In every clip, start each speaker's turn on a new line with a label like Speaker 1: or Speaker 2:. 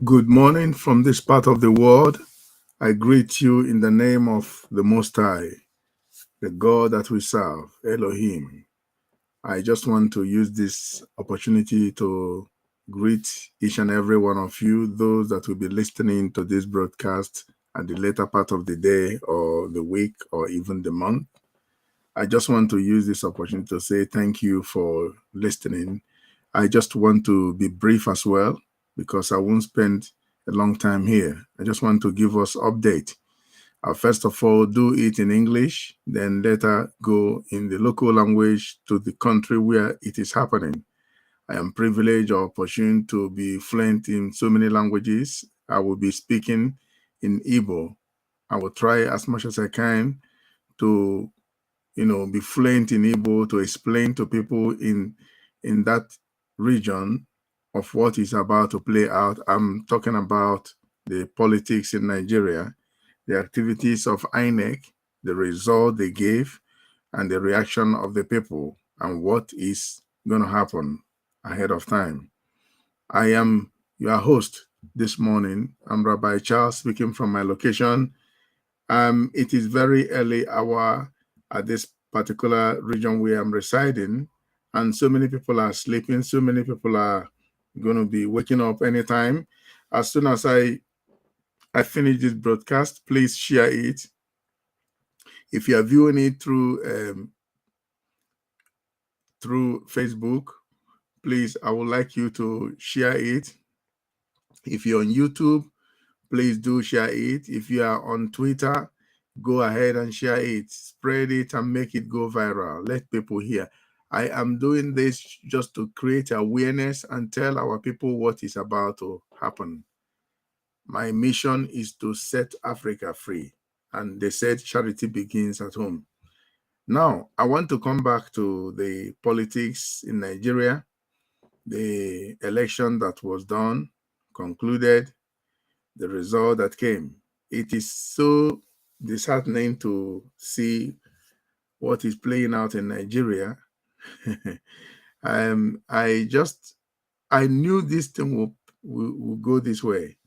Speaker 1: Good morning from this part of the world. I greet you in the name of the Most High, the God that we serve, Elohim. I just want to use this opportunity to greet each and every one of you, those that will be listening to this broadcast at the later part of the day or the week or even the month. I just want to use this opportunity to say thank you for listening. I just want to be brief as well, because I won't spend a long time here. I just want to give us update. First of all, do it in English, then later go in the local language to the country where it is happening. I am privileged or opportune to be fluent in so many languages. I will be speaking in Igbo. I will try as much as I can to, be fluent in Igbo, to explain to people in that region of what is about to play out. I'm talking about the politics in Nigeria, the activities of INEC, the result they gave, and the reaction of the people, and what is going to happen ahead of time. I am your host this morning. I'm Rabbi Charles, speaking from my location. It is very early hour at this particular region where I'm residing, and so many people are sleeping. So many people are going to be waking up anytime. As soon as I finish this broadcast, please share it. If you are viewing it through Facebook, please, I would like you to share it. If you're on YouTube, please do share it. If you are on Twitter, go ahead and share it. Spread it and make it go viral. Let people hear. I am doing this just to create awareness and tell our people what is about to happen. My mission is to set Africa free. And they said charity begins at home. Now, I want to come back to the politics in Nigeria. The election that was done, concluded, the result that came. It is so disheartening to see what is playing out in Nigeria. I knew this thing will go this way.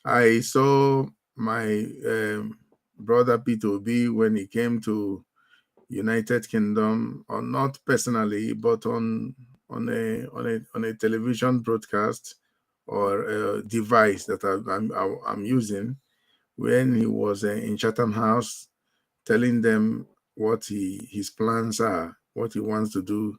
Speaker 1: I saw my brother Peter Obi when he came to United Kingdom, or not personally, but on a television broadcast or a device that I'm using, when he was in Chatham House, telling them what his plans are, what he wants to do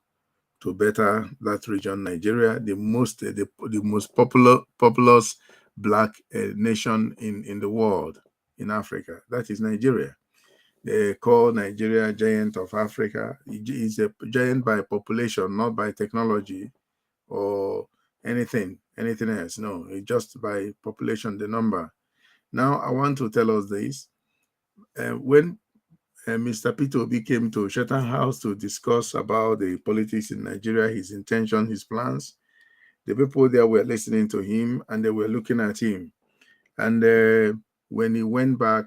Speaker 1: to better that region, Nigeria, the most populous black nation in the world, in Africa. That is Nigeria. They call Nigeria giant of Africa. It's a giant by population, not by technology or anything else. No, it's just by population, the number. Now, I want to tell us this. When Mr. Peter Obi came to Chatham House to discuss about the politics in Nigeria, his intention, his plans, the people there were listening to him and they were looking at him. And when he went back,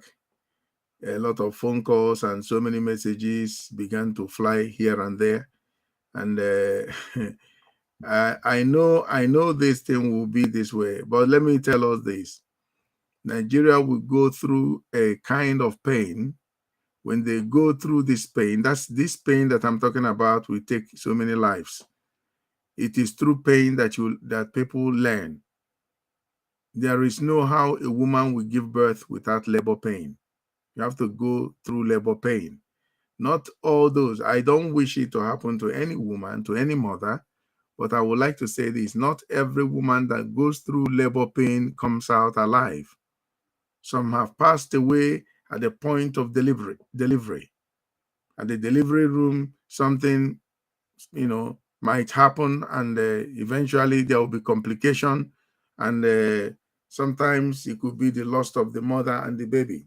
Speaker 1: a lot of phone calls and so many messages began to fly here and there. And I know this thing will be this way, but let me tell us this. Nigeria will go through a kind of pain. When they go through this pain, that's this pain that I'm talking about will take so many lives. It is through pain that people learn. There is no how a woman will give birth without labor pain. You have to go through labor pain. Not all those. I don't wish it to happen to any woman, to any mother, but I would like to say this. Not every woman that goes through labor pain comes out alive. Some have passed away at the point of delivery. At the delivery room, something, might happen, and eventually there will be complication, and sometimes it could be the loss of the mother and the baby.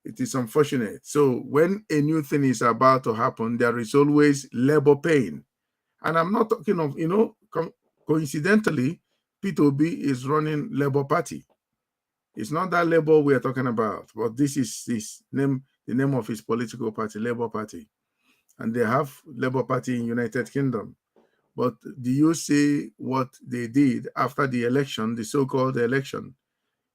Speaker 1: It is unfortunate. So when a new thing is about to happen, there is always labor pain. And I'm not talking of, coincidentally, Peter Obi is running Labour Party. It's not that Labour we are talking about, but this is the name of his political party, Labour Party. And they have Labour Party in United Kingdom. But do you see what they did after the election, the so-called election?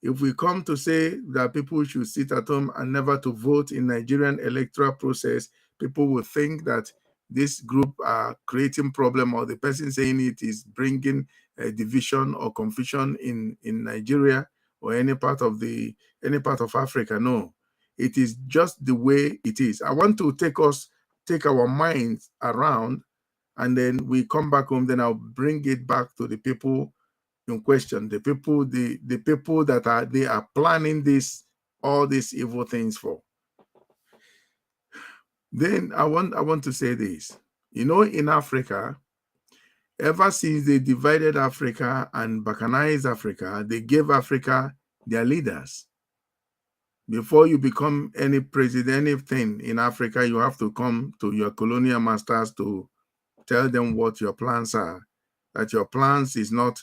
Speaker 1: If we come to say that people should sit at home and never to vote in Nigerian electoral process, people will think that this group are creating problem, or the person saying it is bringing a division or confusion in Nigeria or any part of Africa. No, it is just the way it is. I want to take our minds around, and then we come back home. Then I'll bring it back to the people in question, the people that they are planning all these evil things for. Then I want to say this. In Africa, Ever since they divided Africa and balkanized Africa, they gave Africa their leaders. Before you become any president, anything in Africa, you have to come to your colonial masters to tell them what your plans are. That your plans is not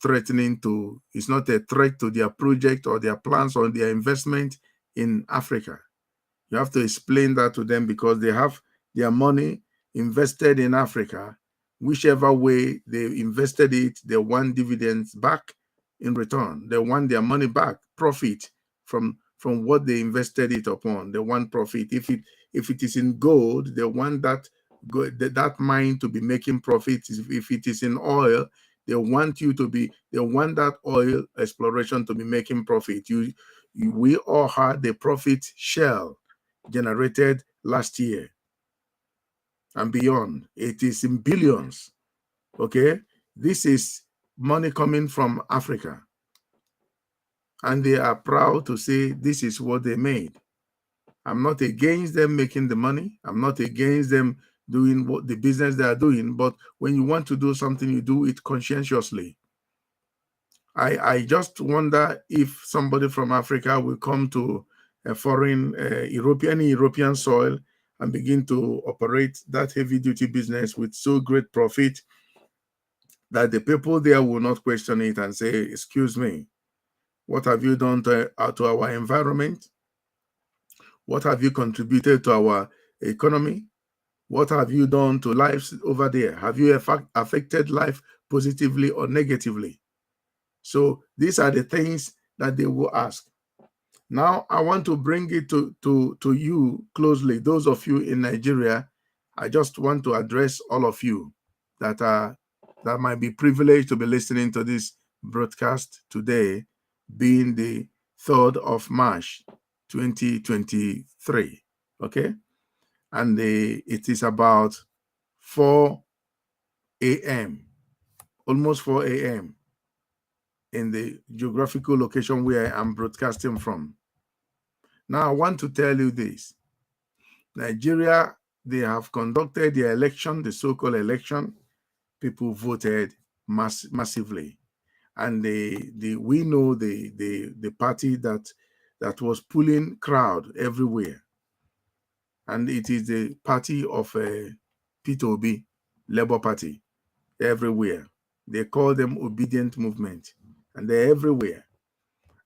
Speaker 1: threatening to, it's not a threat to their project or their plans or their investment in Africa. You have to explain that to them because they have their money invested in Africa. Whichever way they invested it, they want dividends back in return. They want their money back, profit from what they invested it upon. They want profit. If it is in gold, they want that mine to be making profit. If it is in oil, they want that oil exploration to be making profit. We all had the profit share generated last year and beyond. It is in billions. Okay, this is money coming from Africa, and they are proud to say this is what they made. I'm not against them making the money. I'm not against them doing what the business they are doing, but when you want to do something, you do it conscientiously. I just wonder if somebody from Africa will come to a foreign European soil and begin to operate that heavy duty business with so great profit that the people there will not question it and say, excuse me, what have you done to our environment? What have you contributed to our economy? What have you done to lives over there? Have you affected life positively or negatively? So these are the things that they will ask. Now, I want to bring it to you closely. Those of you in Nigeria, I just want to address all of you that might be privileged to be listening to this broadcast today, being the 3rd of March, 2023. Okay? And it is about 4 a.m., almost 4 a.m. in the geographical location where I'm broadcasting from. Now, I want to tell you this. Nigeria, they have conducted the election, the so-called election. People voted massively. And we know the party that was pulling crowd everywhere. And it is the party of Peter Obi, Labour Party, everywhere. They call them Obedient Movement. And they're everywhere.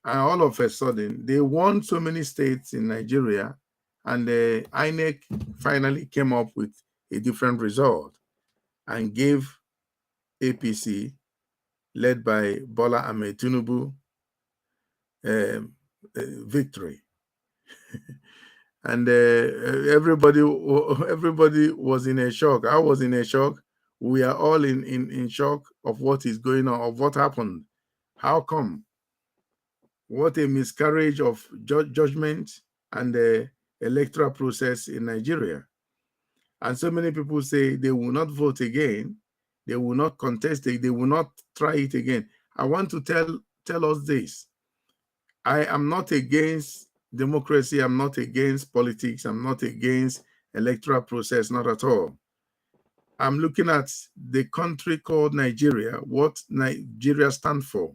Speaker 1: And all of a sudden, they won so many states in Nigeria, and the INEC finally came up with a different result and gave APC, led by Bola Ahmed Tinubu, victory. And everybody was in a shock. I was in a shock. We are all in shock of what is going on, of what happened. How come? What a miscarriage of judgment and the electoral process in Nigeria. And so many people say they will not vote again. They will not contest it. They will not try it again. I want to tell us this. I am not against democracy. I'm not against politics. I'm not against electoral process, not at all. I'm looking at the country called Nigeria, what Nigeria stands for,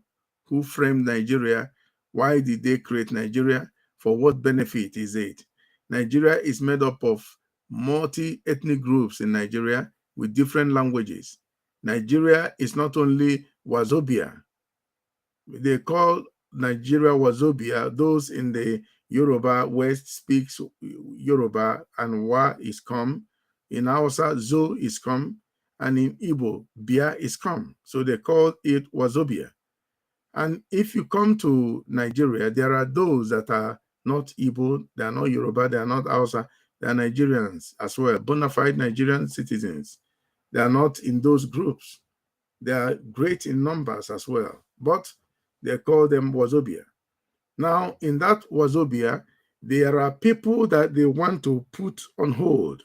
Speaker 1: who framed Nigeria, why did they create Nigeria, for what benefit is it? Nigeria is made up of multi-ethnic groups in Nigeria with different languages. Nigeria is not only Wazobia. They call Nigeria Wazobia. Those in the Yoruba West speaks Yoruba, and Wa is come. In Hausa, Zo is come, and in Igbo, Bia is come. So they call it Wazobia. And if you come to Nigeria, there are those that are not Igbo, they are not Yoruba, they are not Hausa, they are Nigerians as well, bona fide Nigerian citizens. They are not in those groups. They are great in numbers as well, but they call them Wazobia. Now, in that Wazobia, there are people that they want to put on hold.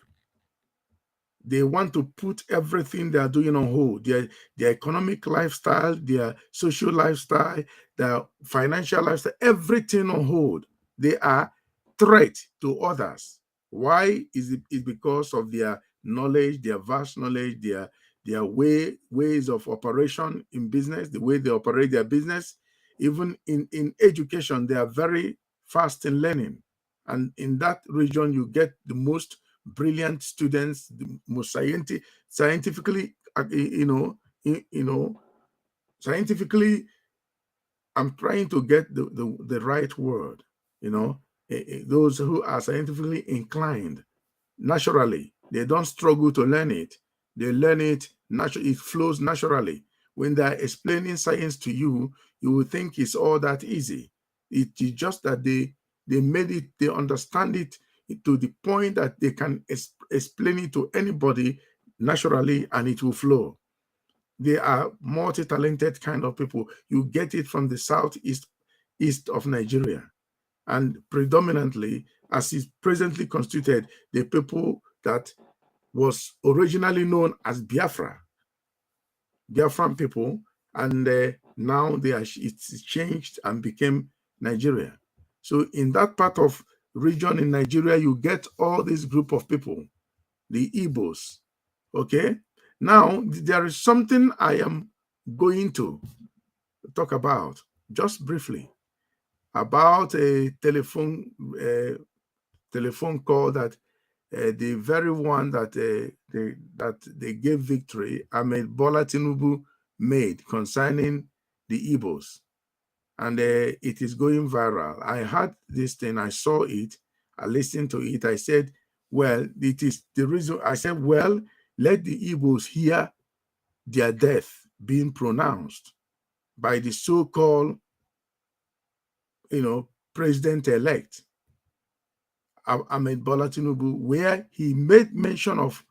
Speaker 1: They want to put everything they are doing on hold, their economic lifestyle, their social lifestyle, their financial lifestyle, everything on hold. They are threat to others. Why is it? It's because of their knowledge, their vast knowledge, their their ways of operation in business, the way they operate their business. Even in education, they are very fast in learning. And in that region, you get the most brilliant students, the most scientifically, scientifically, I'm trying to get the right word, those who are scientifically inclined naturally. They don't struggle to learn it. They learn it naturally. It flows naturally. When they're explaining science to you, you will think it's all that easy. It is just that they made it, they understand it to the point that they can explain it to anybody naturally and it will flow. They are multi-talented kind of people. You get it from the southeast east of Nigeria. And predominantly, as is presently constituted, the people that was originally known as Biafran people, and now it's changed and became Nigeria. So in that part of region in Nigeria, you get all this group of people, the Igbos. Okay. Now there is something I am going to talk about just briefly about a telephone call that the very one that they gave victory, Ahmed Bola Tinubu, made concerning the Igbos, and it is going viral. I heard this thing, I saw it, I listened to it. I said, well, it is the reason. I said, well, let the Igbos hear their death being pronounced by the so-called, president-elect Ahmed Bola Tinubu, where he made mention of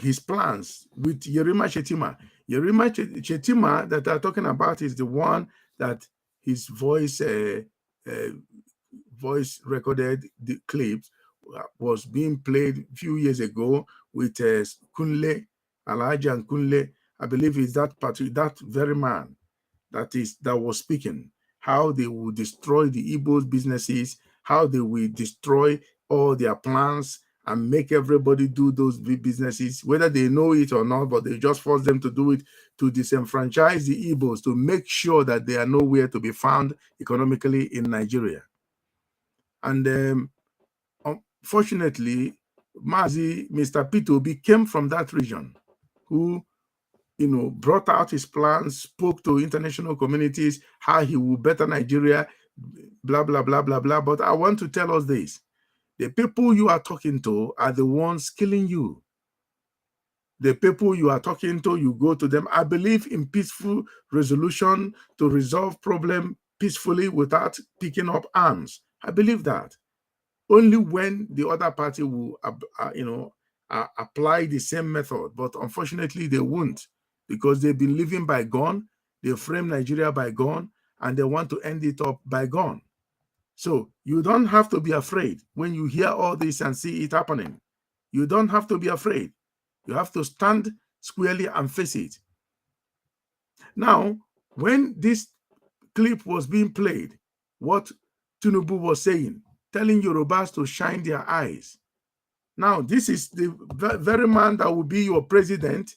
Speaker 1: his plans with Yerima Shetima. Yerima Shetima that I'm talking about is the one that his voice recorded the clips was being played a few years ago with Kunle, Alhaji and Kunle. I believe it's that very man that was speaking, how they will destroy the Igbos businesses, how they will destroy all their plans and make everybody do those businesses, whether they know it or not, but they just force them to do it to disenfranchise the Igbos, to make sure that they are nowhere to be found economically in Nigeria. And unfortunately, Mr. P2B came from that region, who brought out his plans, spoke to international communities, how he will better Nigeria, blah, blah, blah, blah, blah. But I want to tell us this. The people you are talking to are the ones killing you. The people you are talking to, you go to them. I believe in peaceful resolution to resolve problem peacefully without picking up arms. I believe that. Only when the other party will, apply the same method. But unfortunately, they won't, because they've been living by gun. They frame Nigeria by gun, and they want to end it up by gun. So you don't have to be afraid when you hear all this and see it happening. You don't have to be afraid. You have to stand squarely and face it. Now, when this clip was being played, what Tinubu was saying, telling Yorubas to shine their eyes. Now, this is the very man that will be your president,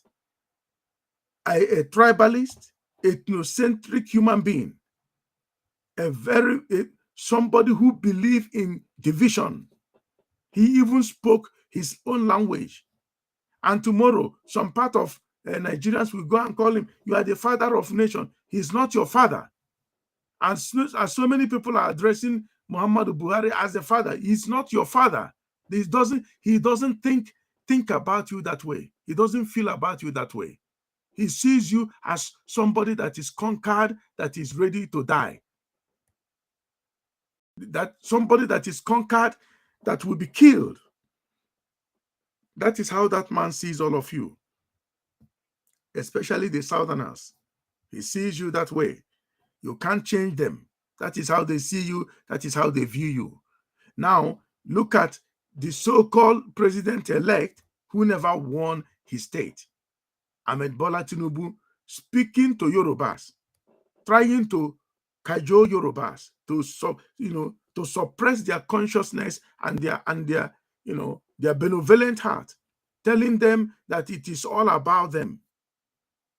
Speaker 1: a tribalist, ethnocentric human being, somebody who believed in division. He even spoke his own language. And tomorrow, some part of Nigerians will go and call him, you are the father of nation. He's not your father. And so many people are addressing Muhammadu Buhari as the father. He's not your father. He doesn't think about you that way. He doesn't feel about you that way. He sees you as somebody that is conquered, that is ready to die. That somebody that is conquered, that will be killed. That is how that man sees all of you, especially the Southerners. He sees you that way. You can't change them. That is how they see you. That is how they view you. Now, look at the so-called president-elect who never won his state, Ahmed Bola Tinubu, speaking to Yorubas, trying to cajole Yorubas to suppress their consciousness and their benevolent heart, telling them that it is all about them,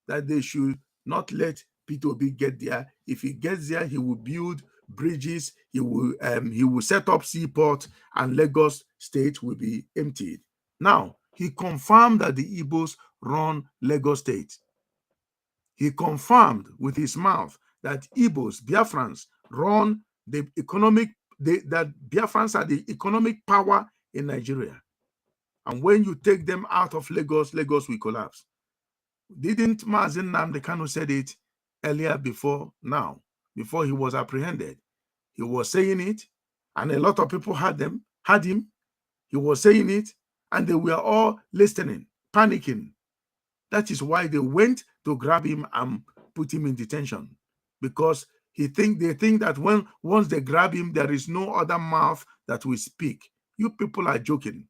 Speaker 1: that they should not let Peter Obi get there. If he gets there, he will build bridges, he will set up seaport, and Lagos State will be emptied. Now, he confirmed that the Igbos run Lagos State. He confirmed with his mouth that Igbos, Biafrans, run the that Biafrans are the economic power in Nigeria. And when you take them out of Lagos, Lagos will collapse. Didn't Mazi Nnamdi Kanu said it earlier before he was apprehended? He was saying it, and a lot of people had him. He was saying it, and they were all listening, panicking. That is why they went to grab him and put him in detention, because they think that once they grab him, there is no other mouth that will speak. You people are joking.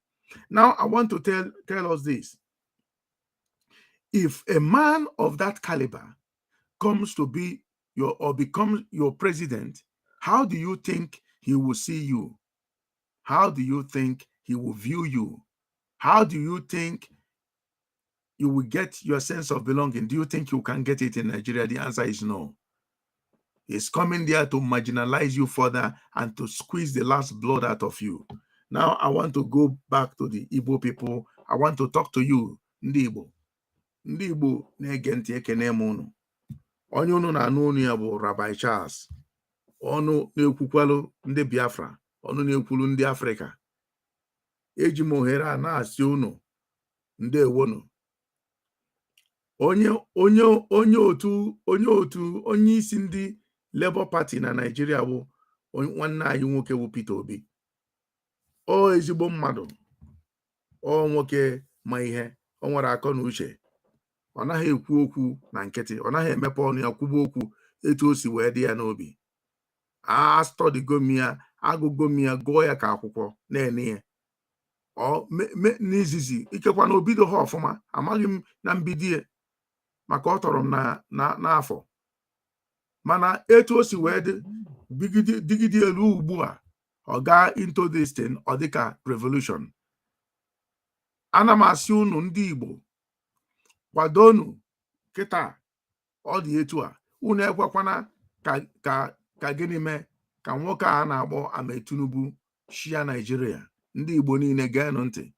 Speaker 1: Now I want to tell us this. If a man of that caliber comes to be becomes your president, how do you think he will see you? How do you think he will view you? How do you think you will get your sense of belonging? Do you think you can get it in Nigeria? The answer is no. He's coming there to marginalize you further and to squeeze the last blood out of you. Now, I want to go back to the Igbo people. I want to talk to you, Ndị Igbo. Ndị Igbo na-ege ntị, ekene m unu. Onye unu na-anụ unu ya bụ Rabbi Charles. Ọnụ na-ekwukwalu ndị Biafra, ọnụ na-ekwulu ndị Afrịka. Eji m ohere a na-asị unu ndewonu. Onye isi ndị Labour Party na Nigeria bụ nwanne anyị nwoke bụ Peter Obi. O ezigbo mmadụ, o nwoke ma ihe, o nwere akọ na uche. Ọ naghị ekwu okwu na nkịtị, ọ naghị emepe ọnụ ya kwuba okwu etu o si wee dị ya n'obi. Agụgo m ya, gụọ ya ka akwụkwọ na-ene ya. N'izizi ikekwa na obido ha ọfụma, amaghị m na mbidie, maka ọ tọrọ m n'afọ. Mana etu o si wee digide elu ugbu a, ọ gaa into this thing, ọ dịka revolution. Ana m asị unu ndị Igbo, kwadonu kịta, ọ dị etu a. Unu ekwekwana ka gịnị mee ka nwoke a na-akpọ Ahmed Tinubu shia Nigeria. Ndị Igbo niile geenụ ntị.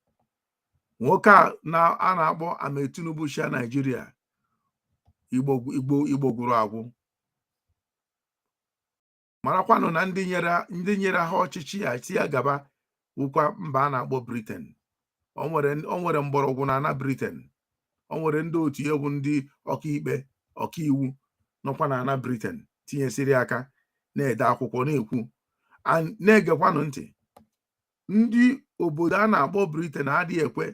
Speaker 1: Nwoke a na-akpọ Ahmed Tinubu shia Nigeria, Igbo gwụrụ agwụ. Marakwanụ na ndị nyere ha ọchịchị ya si ya gaba wụkwa mba a na-akpọ Britain. O nwere mgbọrọgwụ na ana Britain. O nwere ndị otu egwu ndị ọkaikpe ọkaiwu nọkwa na ana Britain tinyesịrị aka na-ede akwụkwọ na-ekwu. Na-egekwanụ ntị. Ndị obodo a na-akpọ Britain adịghị ekwe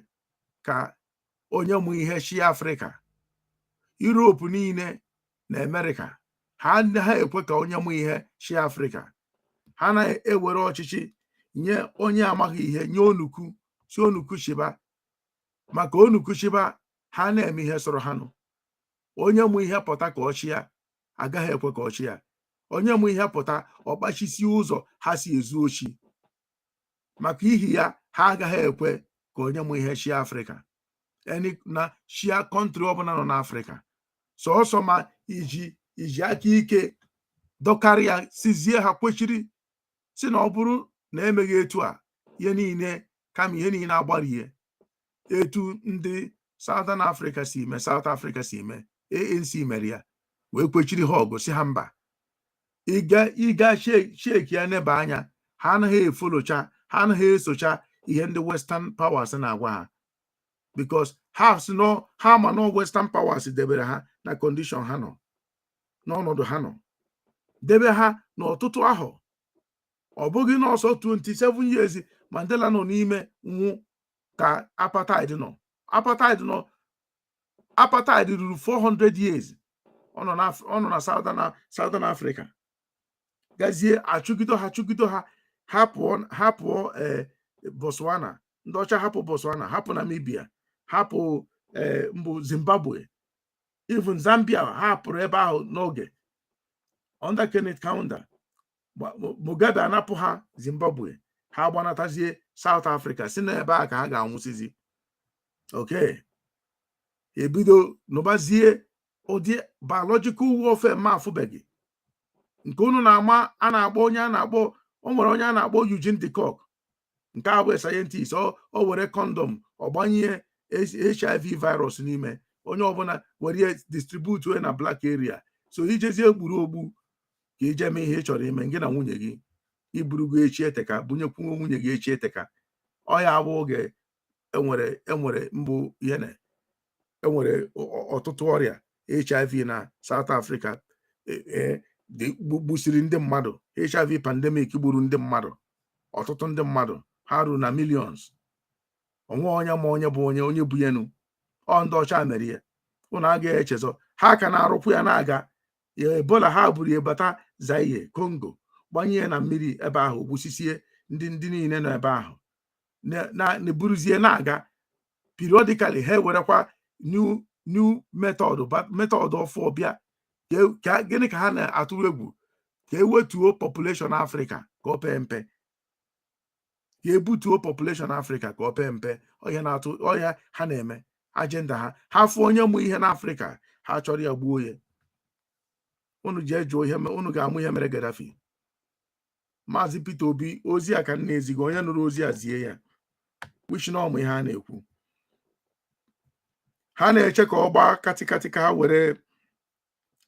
Speaker 1: ka onye mụ ihe shia Afrịka. Europe niile na America ha ekwe ka onye mụ ihe shia Afrịka. Ha na-ewere ọchịchị nye onye amaghị ihe, nye onuku, si onuku shiba. Maka onuku shiba, ha na-eme ihe sọrọ ha nụ. Onye mụ ihe pụta ka ọchịa, agaghị ekwe ka ọchịa. Onye mụ ihe pụta ọkpachisi ụzọ ha si ezu ochi. Maka ihi ya, ha agaghị ekwe ka onye mụ ihe shia Afrịka. Na shia kọntrị ọbụla nọ n'Afrịka. Sọọsọ ma iji aka ike dọkarịa sizie ha kwechiri si na ọ bụrụ na emeghị etu a, ihe niile kama ihe niile agbarie. Etu ndị Southern Africa si eme, South Africa si eme, ANC mere ya, wee kwechiri ha ọgụ si ha mba. Ịga sheki ya neba anya, ha anaghị efolocha, ha anaghị esocha ihe ndị Western powers na-agwa ha. Because ha ma no Western powers debere ha na condition ha nọ, n'ọnọdụ ha nọ, debe ha n'ọtụtụ ahọ. Ọ bụghị n'ọsọ 27 years Mandela nọ n'ime nwụ ka apartheid nọ. Apartheid ruru 400 years. Ọ nọ na Southern Africa. Gazie achụgido ha, hapụọ Botswana. Ndị ọcha hapụ Botswana, hapụ Namibia, hapụ mbụ Zimbabwe, even Zambia ha hapụrụ ebe ahụ n'oge under Kenneth Kaunda. Mugabe anapụ ha Zimbabwe, ha gbanatazie South Africa, si n'ebe a ka ha ga-anwụsịzi. Okay. Ebido nụbazie ụdị biological warfare ma afụbeghị nke unu na-ama a na-akpọ onye a na-akpọ o nwere onye a na-akpọ Eugene de Kock nke a bụ sayentist o were kondọm ọ gbanye HIV virus n'ime onye ọbụla were distribute na black area so ijezie gburu ogbu ka ije mee ihe ị chọrọ ime gị na nwunye gị iburugo echi eteka bunyekwuo nwunye gị echi eteka ọ ya bụ oge enwere mbụ ihe na enwere ọtụtụ ọrịa HIV na South Africa gbusiri ndị mmadụ HIV pandemic gburu ndị mmadụ ọtụtụ ndị mmadụ ha ruru na millions onwe onye ma onye bụ onye bunyenu ọ ndị ọcha mere ya ụnụ agaghị echezọ ha ka na-arụkwu ya na-aga Ebola ha buru ya bata Zaire Congo gbanye na mmiri ebe ahụ gbusisie ndị niile nọ ebe ahụ na-eburuzie na-aga periodically ha werekwa new method ọfụ bịa gịnị ka ha na-atụrụ egwu ka ewetuo population Africa ka ọ pee mpe ka ebutuo population Africa ka ọ pee mpe ọhịa ha na-eme agenda ha fụ onye mụ ihe n'Africa ha chọrọ ya gbuo ya unu jee jụọ ihe unu ga-amụ ihe mere Gaddafi Maazị Peter Obi ozi a ka m na-ezigo onye nụrụ ozi a zie ya wish na ọmụ ihe a na-ekwu ha na-eche ka ọ gbaa katịkatị ka ha were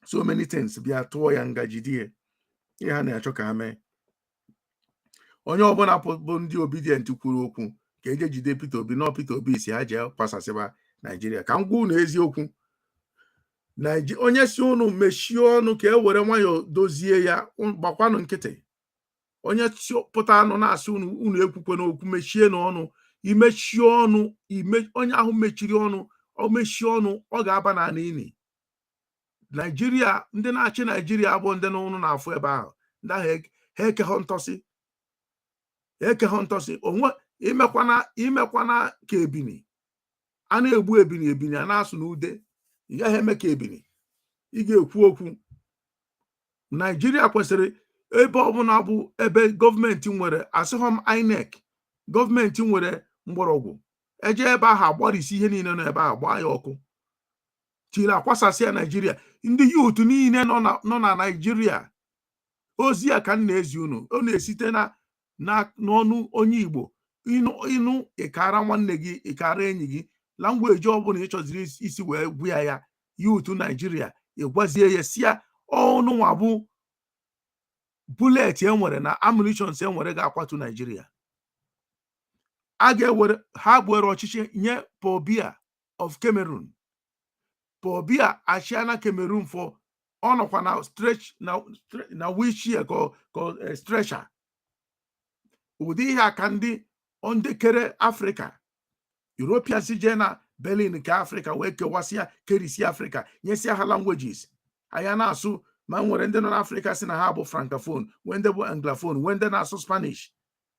Speaker 1: so many things bịa tụọ ya ngaji die ihe ha na-achọ ka ha mee onye ọbụla bụ ndị obedient kwuru okwu ka eje jide Peter Obi na Peter Obi si ha jee kwasasịba Naijiria ka m gwa unu eziokwu onye si unu mechie ọnụ ka e were nwayọọ dozie ya gbakwanụ nkịtị onye pụta anụ na-asị unu ekwukwe n'okwu mechie n'ọnụ imechie ọnụ onye ahụ mechiri ọnụ o mechie ọnụ ọ ga-aba na ini Naijiria ndị na-achị Naijiria bụ ndị n'ụnụ na-afụ ebe ahụ ndị ahụ ha ekeghọ ntọsị onwe imekwana ka ebini a na-egbu ebini a na-asụ n'ude ị gaghị eme ka ebini ị ga-ekwu okwu Naijiria kwesịrị ebe ọbụla bụ ebe gọọmenti nwere asịghọ m INEC gọọmenti nwere mgbọrọgwụ eje ebe ahụ agbarisi ihe niile nọ ebe ahụ gbaa ya ọkụ tiri akwasasịa Naijiria ndị yut niile nọ na Naijiria ozi a ka m na-ezi unu ọ na-esite n'ọnụ onye Igbo ịnụ ịkara nwanne gị ịkara enyi gị langweji ọbụla ị chọziri isi wee gwa ya yut Naijiria ịgwazie ya si ya ọnụ nwa bụ bulet enwere na ammunitions enwere ga-akwatu Naijiria a ga-ewere ha gbuere ọchịchị nye Paul Biya of Cameroon Paul Biya achịana Cameroon ọ nọkwa na wheelchair ka stretcher ụdị ihe aka ndị kere Afrịka Europeans jee na Berlin nke Afrịka wee kewasịa kerisi Afrịka nyesịa ha languages anya na-asụ ma nwere ndị nọ n'Afrịka si na ha bụ francophone nwee ndị bụ anglophone nwee ndị na-asụ Spanish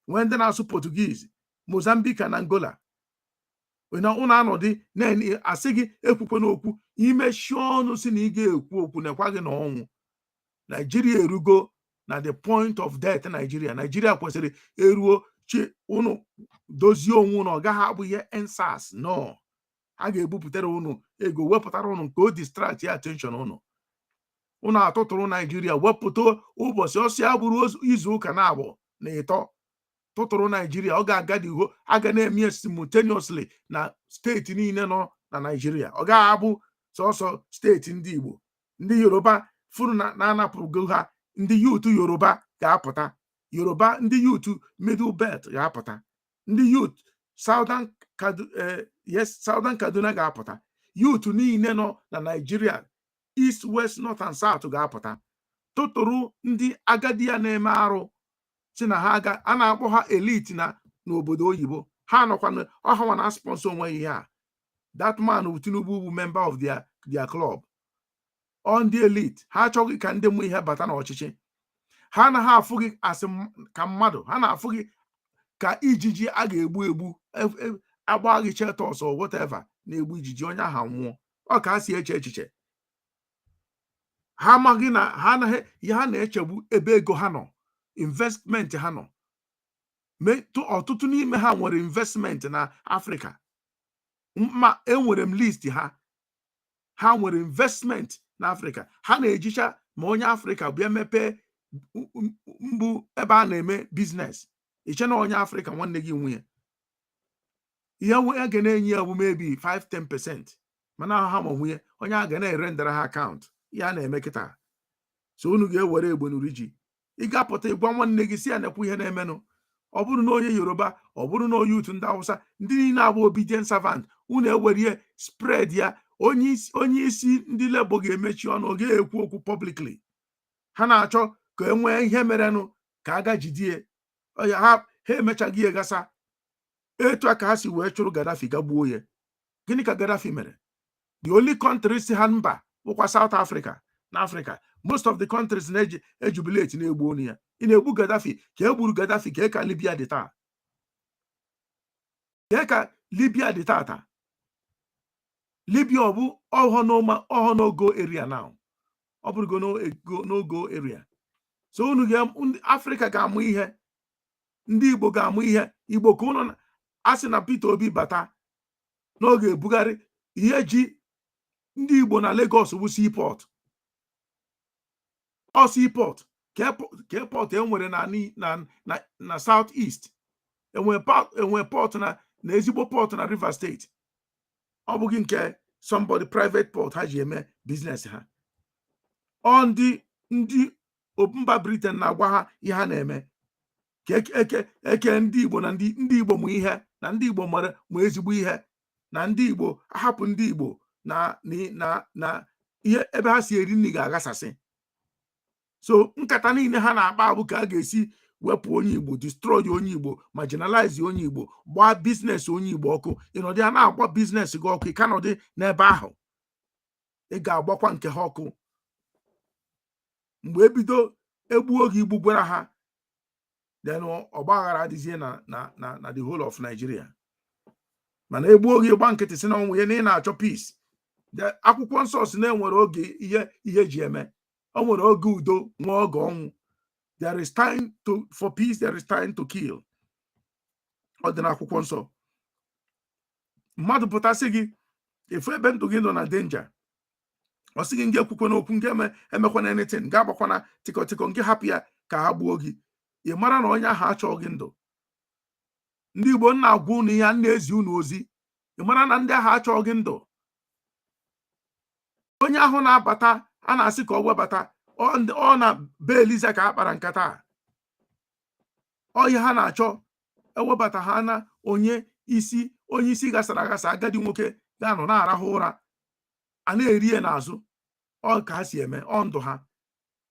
Speaker 1: nwee ndị na-asụ Portuguese Mozambique na Angola na ụnụ anọdị na-asị gị ekwukwe n'okwu imechi ọnụ si na ị ga-ekwu okwu nekwa gị na ọnwụ Naijiria erugo na the point of death Naijiria kwesịrị eruo chi ụnụ dozie onwe ụnụ ọ gaghị abụ ihe EndSARS no a ga-ebupụtara ụnụ ego wepụtara ụnụ nke o distract attention ụnụ atụtụrụ Naijiria wepụta ụbọchị ọsịa bụrụ izu ụka na abụọ na ịtọ tụtụrụ Naijiria ọ ga-agadiho aga na-eme simultaneously na steeti niile nọ na Naijiria ọ gaghị abụ sọsọ steeti ndị Igbo ndị Yoruba furu na-anapụgo ha ndị yut Yoruba ga-apụta Yoruba ndị yut Middle Belt ga-apụta ndị yut Southern Kaduna ga-apụta yut niile nọ na Naijiria East, West, North and South ga-apụta tụtụrụ ndị agadi ya na-eme arụ si na ha a na-akpọ ha elite n'obodo oyibo ha nọkwa ọhawa na sponsor onwe ihe a that man Tinubu bụ member of their club on the elite ha achọghị ka ndị mụ ihe bata n'ọchịchị ha anaghị afụ gị asị ka mmadụ ha na-afụ gị ka ijiji a ga-egbu agba gị chetos or whatever na-egbu ijiji onye aha nwụọ ọ ka ha si eche echiche ha amaghị na ha anaghị ya ha na-echegbu ebe ego ha nọ investment ha nọ ọtụtụ n'ime ha nwere investment na Afrịka ma enwere m list ha nwere investment n'Africa. Ha na-ejicha ma onye Afrịka bịa mepee mgbu ebe a na-eme biznes, iche na onye Afrịka nwanne gị nwunye ihe nwunye ga na-enye ya bụ maybe 5-10%, mana ha ma nwunye onye a ga na-ere ndara ha akaụntụ ya na-eme kịta. So unu ga-ewere egbe n'uri ji, ị ga-apụta ịgwa nwanne gị si ya nekwu ihe na-emenụ. Ọ bụrụ na onye Yoruba, ọ bụrụ na onye utu ndị Hausa, ndị niile abụ obedient servant, unu ewere spread ya. Onye isi ndị Labour ga-emechi ọnụ, ọ ga-ekwu okwu publicly. Ha na-achọ ka e nwee ihe merenụ ka aga jidie ha emechaghị ihe gasa. Etu a ka ha si wee chụrụ Gaddafi gagbuo ya. Gịnị ka Gaddafi mere? The only country si ha mba bụkwa South Africa. N'Africa, most of the countries na-ejubilate na-egbu onu ya. Ị na-egbu Gaddafi ka e gburu Gaddafi ka ka Libya dị taa. Ka Libya dị taa. Libya ọ bụ ọhọ n'ogo area now. Ọ bụrụgo n'ogo area. So unu Africa ga-amụ ihe, ndị Igbo ga-amụ ihe. Igbo ka unu asị na Peter Obi bata n'oge ebugharị ihe ji ndị Igbo na Lagos bụ seaport. Ọ seaport ka port enwere na South East, enwe port na ezigbo port na Rivers State. Ọ bụghị nke somebody private port ha ji eme business ha. Ọ ndị mba Britain na-agwa ha ihe ha na-eme eke ndị Igbo na ndị Igbo mụ ihe, na ndị Igbo mara mụ ezigbo ihe, na ndị Igbo ahapụ ndị Igbo na ihe ebe ha si eri nri ga-aghasasị. So nkata niile ha na-akpa abụ ka a ga-esi wepụ onye Igbo, destroy onye Igbo, marginalize onye Igbo, gbaa biznes onye Igbo ọkụ. Ịnọdụ ya na-agba biznes gị ọkụ, ị ka nọdụ n'ebe ahụ, ị ga-agbakwa nke ha ọkụ. Mgbe ebido egbuo gị gbugbara ha, then ọgbaghara adịzie na the whole of Nigeria. Mana egbuo gị gba nkịtị si na ọnwụ ya na ị na-achọ peace. Akwụkwọ nsọ si na-enwere oge ihe ji eme. O nwere oge udo, nwe oge ọnwụ. There is time for peace, there is time to kill. Ọ dị n'akwụkwọ nsọ. Mmadụ pụtasị gị efu ebe ndụ gị nọ na danger, ọ sị gị nga ekwukwe n'okwu, nga emekwana anything, nga agbakwana tịkọtịkọ, nke hapụ ya ka ha gbuo gị. Ị mara na onye ahụ achọghị ndụ. Ndị Igbo na-agwa unu ya, na-ezi unu ozi. Ị mara na ndị ahụ achọghị ndụ. Onye ahụ na-abata a na-asị ka ọ webata, ọ na be Eliza ka a kpara nkata. Ọ ihe ha na-achọ ewebata ha na onye isi gasara agasa, agadi nwoke ga-anọ na-arahụ ụra, a na-eri ya n'azụ. Ọ ka ha si eme, ọ ndụ ha.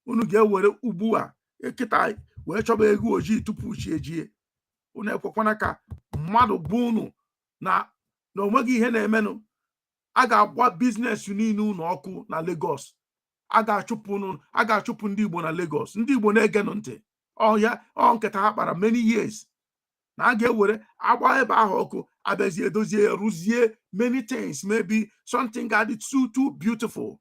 Speaker 1: Unu ga-ewere ugbu a kịta wee chọba ego ojii tupu chi ejie. Unu ekwekwana ka mmadụ bụ unu na onweghị ihe na-emenụ. A ga-agba biznes niile unu ọkụ na Lagos. A ga-achụpụ ndị Igbo na Lagos. Ndị Igbo na-egenụ ntị. Ọ nketa ha kpara many years. Na a ga-ewere agba ebe ahụ ọkụ, abịazie edozie ya, rụzie many things, maybe something ga-adị too beautiful.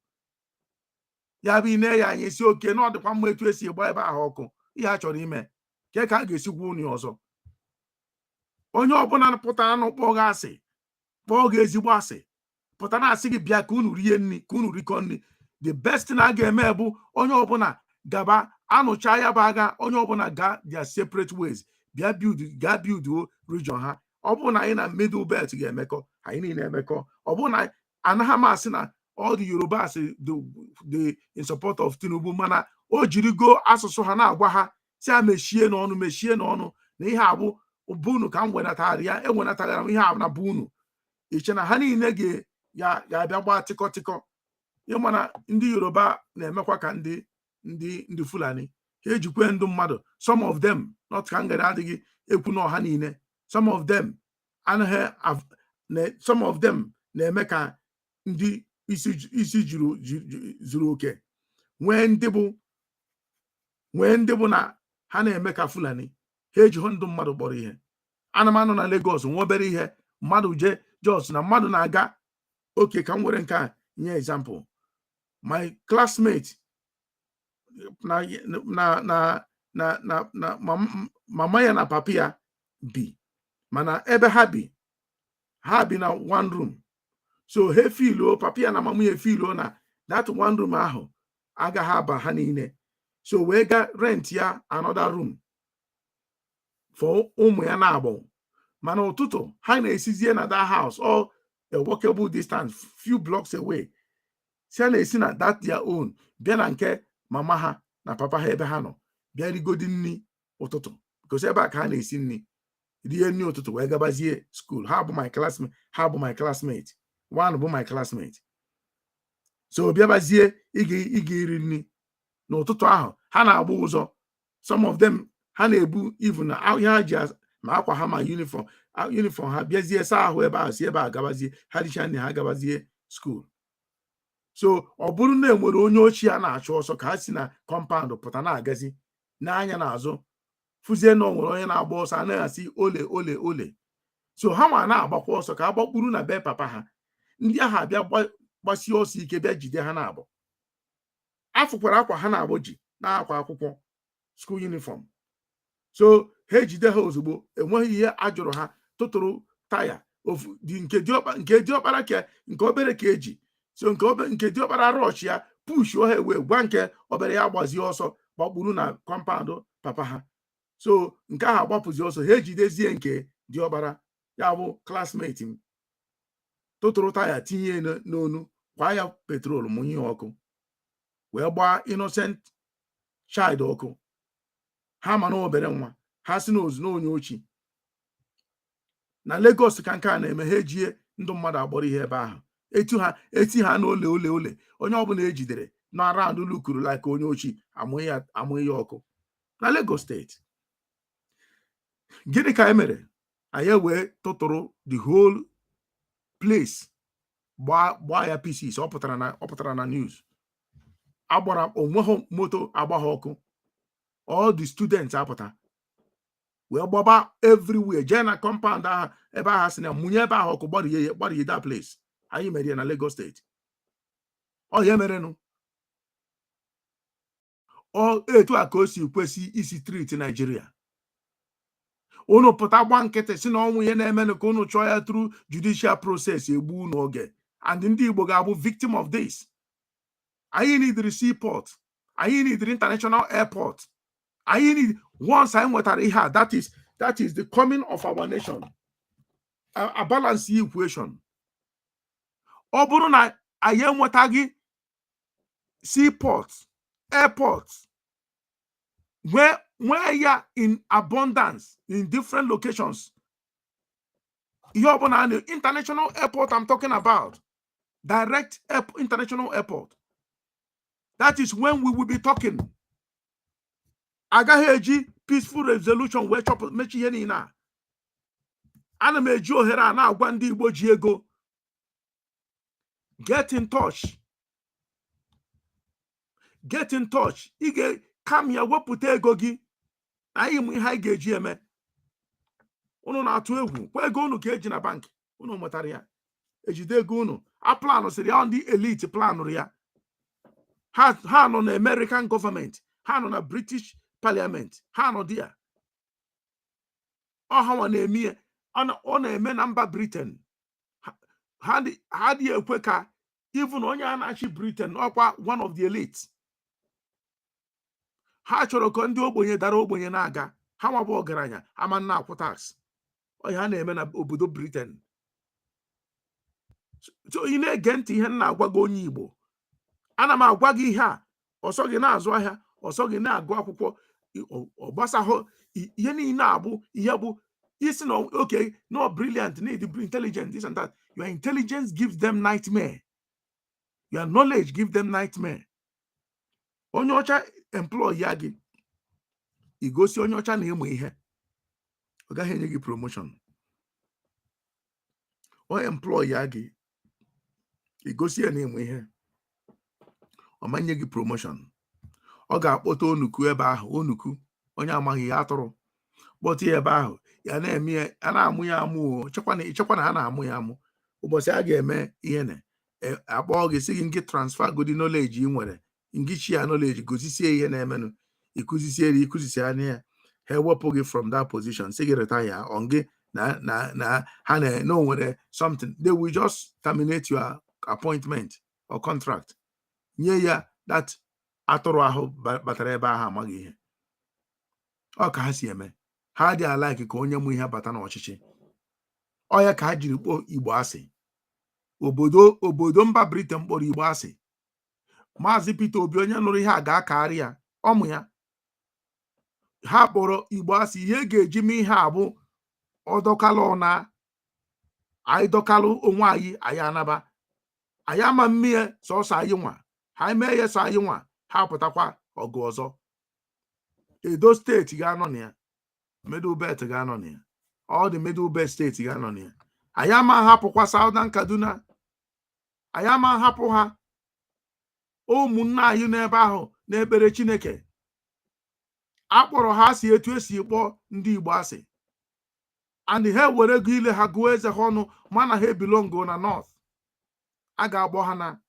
Speaker 1: Ya bụ ine ya anyị si oke na ọ dịkwa mma etu esi gba ebe ahụ ọkụ. Ihe a chọrọ ime ka a ga-esi gwa unu ọzọ. Onye ọbụla pụtara n'ụkpọ gị asị, kpọọ gị ezigbo asị, pụta na-asị gị bịa ka unu rie nri, ka unu rikọ nri. The best thing a ga-eme bụ onye ọbụla gaba anụcha ya bụ agha, onye ọbụla ga their separate ways, bịa build region ha. Ọ bụrụ na anyị na middle belt ga-emekọ, anyị niile emekọ. Ọ bụrụ na anaghị m asị na all the Yoruba asị the in support of Tinubu, mana o jirigo asụsụ ha na-agwa ha si a mechie n'ọnụ na ihe abụ bunu ka m wenatara ya, enwenatara m ihe a na bunu. Iche na ha niile ga-abịa gbaa tịkọtịkọ. Ịmana ndị Yoruba na-emekwa ka ndị Fulani. Ha ejikwe ndụ mmadụ. Some of them, not ka ngere adịghị ekwu na ọha niile. Some of them na-eme ka ndị isi zuru oke. Nwee ndị bụ na ha na-eme ka Fulani. Ha ejighị ndụ mmadụ kpọrọ ihe. Anụmanụ na Lagos nwa obere ihe, mmadụ je Jos na mmadụ na-aga. Okay, ka m were nke a nye example. My classmate mama ya na papa ya bi, mana ebe ha have been in one room. So he feel papa ya na mama ya feel na that one room ahụ agaghị aba ha niile. So we ga rent ya another room for ụmụ ya na-abụ. Mana ụtụtụ ha na-esizie na that house or a walkable distance few blocks away. Si na-esi na that their own bịa na nke mama ha na papa ha ebe ha nọ bịa rigodi nri ụtụtụ because ebe a ka ha na-esi nri rie nri ụtụtụ wee gabazie school. Ha bụ my classmate one bụ my classmate. So bịabazie ịga iri nri n'ụtụtụ ahụ ha na-agba ụzọ. Some of them ha na-ebu even na ihe ha ji ma akwa ha ma uniform ha bịazie saa ahụ ebe ahụ si ebe a gabazie ha richa nri ha gabazie school. So ọ bụrụ na enwere onye ochie a na-achụ ọsọ ka ha si na compound pụta na-agazi n'anya n'azụ fụzie na onwere onye na-agba ọsọ anaghị asị ole. So ha ma na-agbakwa ọsọ ka ha gbakpuru na be papa ha. Ndị ahụ abịa gbasie ọsọ ike bịa jide ha na-abụ. Afụkwara akwa ha na-abụ ji na-akwa akwụkwọ school uniform. So ha ejide ha ozugbo enweghị ihe ajụrụ ha tụtụrụ taya nke diọkpara ka nke obere ka eji. So nke diọkpara rush ya push ha wee gwa nke obere ya gbazie ọsọ gbakpuru na compound papa ha. So nke ahụ agbapụzi ọsọ ha ejidezie nke diọkpara ya bụ classmate m tụtụrụ taya tinye n'onu kwa ya petrol mụnye ọkụ wee gbaa innocent child ọkụ. Ha ma na obere nwa ha si n'ozu na onye ochi. Na Lagos ka nke a na-eme ha ejie ndụ mmadụ agbọrọ ihe ebe ahụ eti ha n'ole onye ọbụla ejidere na around lukuru like onye ochi amụ ya ọkụ na Lagos steeti. Gịnị ka e mere? Anyị wee tụtụrụ the whole place gbaa ya pieces. Ọ pụtara na news. Agbara onweghị moto agba ha ọkụ. All the students apụta wee gbaba everywhere jee na compound ahụ ebe ahụ si na mụnye ebe ahụ ọkụ gbarie that place. Anyị mere ya na Lagos steeti. Ọ ya merenụ etu a ka o si kwesị isi street Nigeria. Unu pụta gba nkịtị si na ọnwụ ihe na-emenụ ka unu chọọ ya through judicial process egbu unu oge. And ndị Igbo ga-abụ victim of this. Anyị need seaport. Anyị need international airport. Anyị need once anyị nwetara ihe a that is the coming of our nation. A balance equation. Ọ bụrụ na anyị enwetaghị seaport, airport, where ya in abundance in different locations. Ihe ọbụla na international airport I'm talking about. Direct international airport. That is when we will be talking. Agaghị eji peaceful resolution wee chọpụ mechi ihe niile a. Ana m eji ohere a na-agwa ndị Igbo ji ego. Get in touch. Ị ga-kam ya wepụta ego gị. Anyị mụ ihe anyị ga-eji eme. Unu na-atụ egwu kwa ego unu ka eji na bank. Unu nwetara ya. Ejide ego unu. A planụ siri ya ndị elite planụrụ ya. Ha nọ na American government. Ha nọ na British Parliament. Ha nọ dia. Ọ ha na-eme ọ na-eme na mba Britain. Ha dị ekwe ka even onye a na-achị Britain ọkwa one of the elite. Ha chọrọ ka ndị ogbenye dara ogbenye na-aga. Ha nwabụ ọgaranya ama na-akwụ tax. Ọ ha na-eme na obodo Britain. So ị na-ege ntị ihe na-agwa gị onye Igbo. Ana m agwa gị ihe a. Ọsọ gị na-azụ ahịa. Ọsọ gị na-agụ akwụkwọ. Ọgbasahụ ihe niile abụ ihe bụ isi na okay no brilliant need intelligent this and that. Your intelligence gives them nightmare. Your knowledge gives them nightmare. Onye ọcha employ ya gị igosi onye ọcha na-emu ihe ọ gaghị enye gị promotion. Onye employ ya gị igosi ya na-emu ihe ọ manye gị promotion. Ọ ga-akpọta onuku ebe ahụ onuku onye amaghị ya atụrụ kpọta ya ebe ahụ ya na-eme a na-amụ ya amụ chekwa na ha na-amụ ya amụ. Ụbọchị a ga-eme ihe na akpọ gị sị gị nke transfer good knowledge ị nwere ngichi ya knowledge gozisie ihe na-emenụ ikụzisie anya ya ha ewepụ gị from that position sị gị retire on gị no whether something, they will just terminate your appointment or contract. Yeah, that atụrụ ahụ batara ebe ahụ amaghị ihe. Ọ ka ha si eme. Ha dị alike ka onye mụ ihe bata n'ọchịchị. Ọ ya ka ha jiri kpọọ Igbo asị. Obodo mba Britain kpọrọ Igbo asị. Maazị Peter Obi onye nụrụ ihe a ga-akarị ya ọmụ ya. Ha kpọrọ Igbo asị. Ihe ga-eji mee ihe a bụ ọdọkalụ na anyị dọkalụ onwe anyị anaba. Anyị ama mmie sọsọ anyị nwa. Ha mee ya sọ anyị nwa, ha pụtakwa ọgụ ọzọ. Edo steeti ga-anọ na ya. Middle Belt ga-anọ na ya. All the Middle Belt steeti ga-anọ na ya. Anyị ama hapụkwa Southern Kaduna. Anyị ama hapụ ha. Ụmụnna anyị n'ebe ahụ na-ekpere Chineke. Akpọrọ ha si etu esi kpọọ ndị Igbo asị. And ha were go ile ha gụọ eze ha ọnụ mana ha belongo na North. A ga-agbọ ha na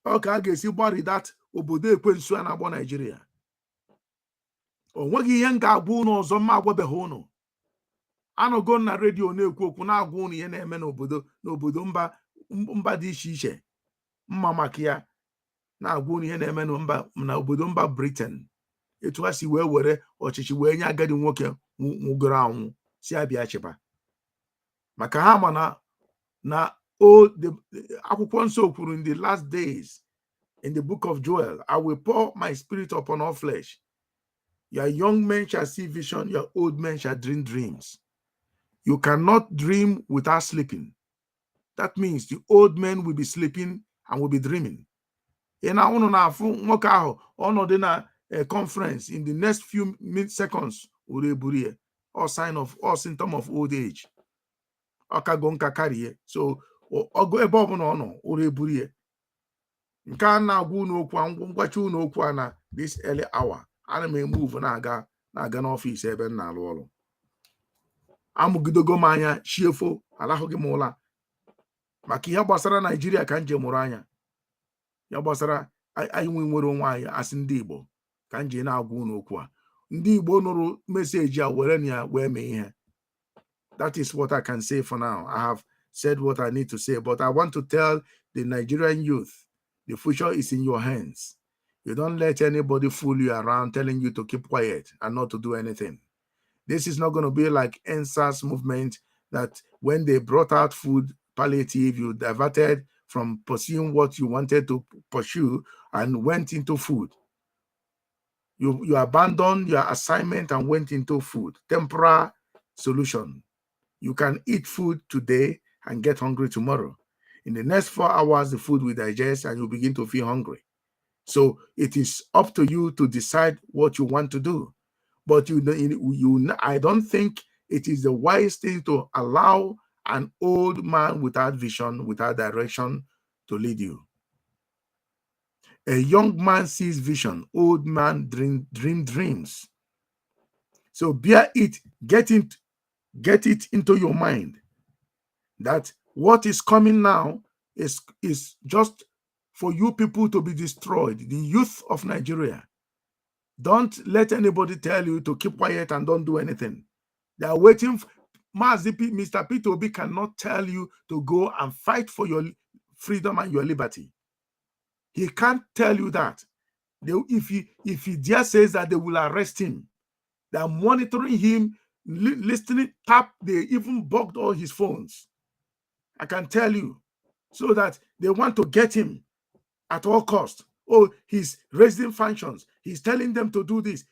Speaker 1: ọ ka a ga-esi gbari dat obodo ekwensu a na-agbọ Naijiria. O nweghị ihe m ga-agwa unu ọzọ mma agwabeghị unu. Anọgo na redio na-ekwu okwu na-agwa unu ihe na-eme n'obodo mba dị iche iche. Mma maka ya na-agwa unu ihe na-eme na obodo mba Britain. Etu ha si wee were ọchịchị wee nye agadi nwoke nwụgoro anwụ si abịa chịba. Maka ha ma na akwụkwọ nsọ kwuru in the last days in the book of Joel, I will pour my spirit upon all flesh. Your young men shall see vision, your old men shall dream dreams. You cannot dream without sleeping. That means the old men will be sleeping and will be dreaming. In a conference in the next few seconds, or sign of or symptom of old age. So ogo ebe ọbụla ọ nọ ụra eburie. Nke a na-agwa unu okwu ngwachi unu okwu na this early hour. Ana m move na-aga n'ọfịs ebe m na-alụ ọrụ. Amụgidogo m anya chiefo alahụghị m ụla. Maka ihe gbasara Naijiria ka nje mụrụ anya. Ya gbasara anyị nwere onwe anyị asị ndị Igbo ka nje na-agwa unu okwu a. Ndị Igbo nụrụ meseji a were ya wee mee ihe. That is what I can say for now. I have said what I need to say, but I want to tell the Nigerian youth, the future is in your hands. You don't let anybody fool you around telling you to keep quiet and not to do anything. This is not going to be like NSAS movement that when they brought out food palliative, you diverted from pursuing what you wanted to pursue and went into food. You abandoned your assignment and went into food. Temporary solution. You can eat food today and get hungry tomorrow. In the next 4 hours, the food will digest and you begin to feel hungry. So it is up to you to decide what you want to do. But I don't think it is the wise thing to allow an old man without vision, without direction to lead you. A young man sees vision, old man dreams. So bear it, get it into your mind that what is coming now is just for you people to be destroyed, the youth of Nigeria. Don't let anybody tell you to keep quiet and don't do anything. They are waiting. Mr. Peter Obi cannot tell you to go and fight for your freedom and your liberty. He can't tell you that. If he just says that they will arrest him, they are monitoring him, listening, they even bugged all his phones. I can tell you, so that they want to get him at all costs. Oh, he's raising functions. He's telling them to do this.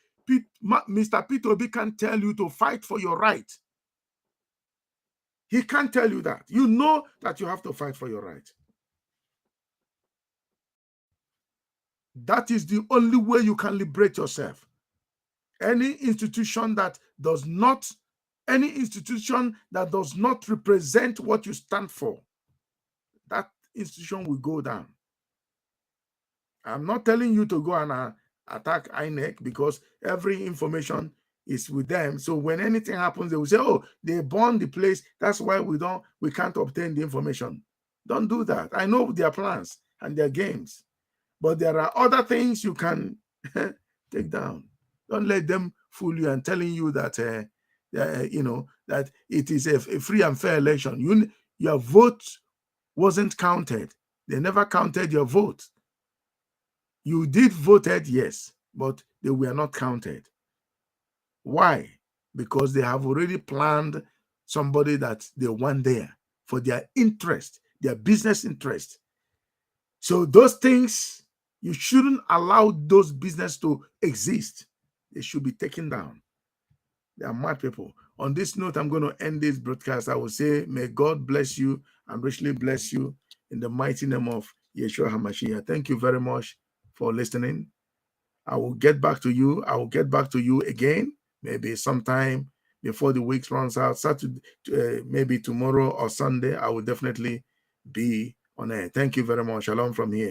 Speaker 1: Mr. Peter Obi can't tell you to fight for your right. He can't tell you that. You know that you have to fight for your right. That is the only way you can liberate yourself. Any institution that does not represent what you stand for, that institution will go down. I'm not telling you to go and attack INEC because every information is with them. So when anything happens, they will say, oh, they burned the place. That's why we can't obtain the information. Don't do that. I know their plans and their games, but there are other things you can take down. Don't let them fool you and telling you that that that it is a free and fair election. Your vote wasn't counted. They never counted your vote. You did voted, yes, but they were not counted. Why? Because they have already planned somebody that they want there for their interest, their business interest. So those things, you shouldn't allow those business to exist. They should be taken down. They are mad people. On this note, I'm going to end this broadcast. I will say, may God bless you and richly bless you in the mighty name of Yeshua HaMashiach. Thank you very much for listening. I will get back to you. I will get back to you again, maybe sometime before the week runs out. Saturday, maybe tomorrow or Sunday, I will definitely be on air. Thank you very much. Shalom from here.